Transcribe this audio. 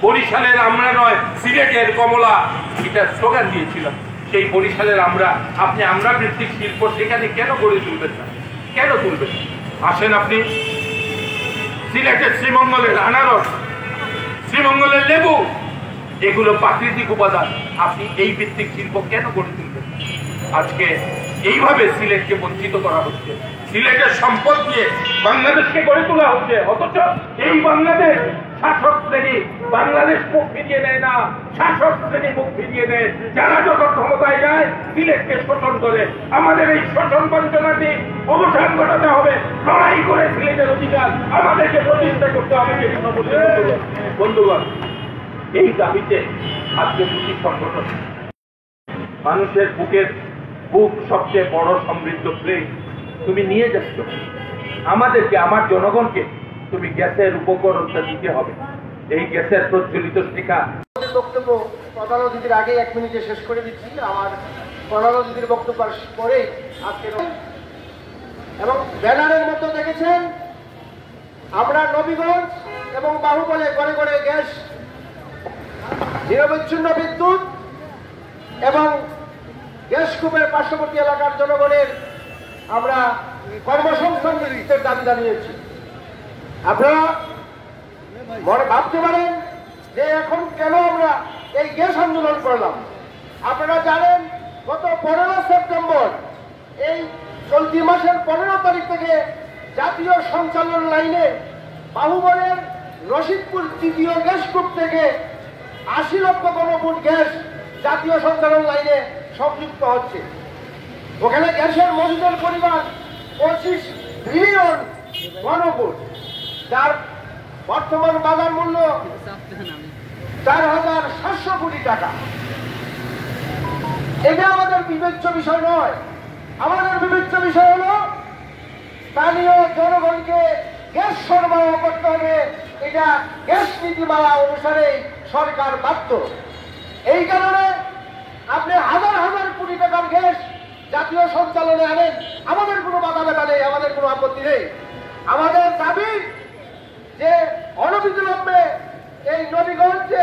বরিশালের আমরা নয় সিলেটের কমলা, এটা স্লোগান দিয়েছিলাম। সেই বরিশালের আমরা, আপনি আমরা ভিত্তিক শিল্প সেখানে কেন গড়ে তুলবেন না? কেন তুলবেন? আসেন আপনি সিলেটের শ্রীমঙ্গলের আনারস, শ্রীমঙ্গলের লেবু, এগুলো প্রাকৃতিক উপাদান, আপনি এই ভিত্তিক শিল্প কেন গড়ে তুলবেন? আজকে এইভাবে সিলেটকে বঞ্চিত করা হচ্ছে, সিলেটের সম্পদ দিয়ে বাংলাদেশকে গড়ে তোলা হচ্ছে, অথচ এই বাংলাদেশ শাসক শ্রেণী বাংলাদেশ মুখ ফিরিয়ে নেয় না, শাসক শ্রেণী মুখ ফিরিয়ে নেয়। যারা যত ক্ষমতায় যায় সিলেটকে শোষণ করে। আমাদের এই শোষণ বঞ্চনাটি অবসান ঘটাতে হবে, লড়াই করে সিলেটের অধিকার আমাদেরকে প্রতিষ্ঠা করতে হবে। বন্ধুগণ, এই দাবিতে আজকে দুটি সংগঠন, মানুষের বুক সবচেয়ে বড় সমৃদ্ধ প্লেট তুমি নিয়ে যাচ্ছ, আমাদেরকে, আমার জনগণকে তুমি গ্যাসের উপকরণটা দিতে হবে। এই গ্যাসের প্রজ্বলিত শিখা বক্তব্য প্রধান অতিথির আগে 1 মিনিটে শেষ করে দিচ্ছি। আমার প্রধান অতিথির বক্তব্য পরে আজকে এবং ব্যানারের মতো দেখেছেন আমরা নবীগঞ্জ এবং বাহুবলে ঘরে ঘরে গ্যাস, নিরবচ্ছিন্ন বিদ্যুৎ এবং গ্যাস কূপের পার্শ্ববর্তী এলাকার জনগণের আমরা কর্মসংস্থান নিশ্চিতের দাবি জানিয়েছি। আপনারা ভাবতে পারেন যে এখন কেন আমরা এই গ্যাস আন্দোলন করলাম। আপনারা জানেন গত 15 সেপ্টেম্বর এই চলতি মাসের 15 তারিখ থেকে জাতীয় সঞ্চালন লাইনে বাহুবলের রশিদপুর তৃতীয় গ্যাস কূপ থেকে 80 লক্ষ ঘনফুট গ্যাস জাতীয় সঞ্চালন লাইনে সংযুক্ত হচ্ছে। ওখানে গ্যাসের মজুদের পরিমাণ 25 বিলিয়ন ঘনফুট, যার বর্তমান বাজার মূল্য 4,700 কোটি টাকা। এটা আমাদের বিবেচ্য বিষয় নয়। আমাদের বিবেচ্য বিষয় হলো স্থানীয় জনগণকে গ্যাস সরবরাহ করতে হবে। এটা গ্যাস নীতিমালা অনুসারে সরকার বাধ্য। এই কারণে আপনি হাজার হাজার কোটি টাকার গ্যাস জাতীয় সঞ্চালনে আনেন, আমাদের কোনো বাধা ব্যথা নেই, আমাদের কোনো আপত্তি নেই। আমাদের দাবি যে অনবিলম্বে এই নবীগঞ্জে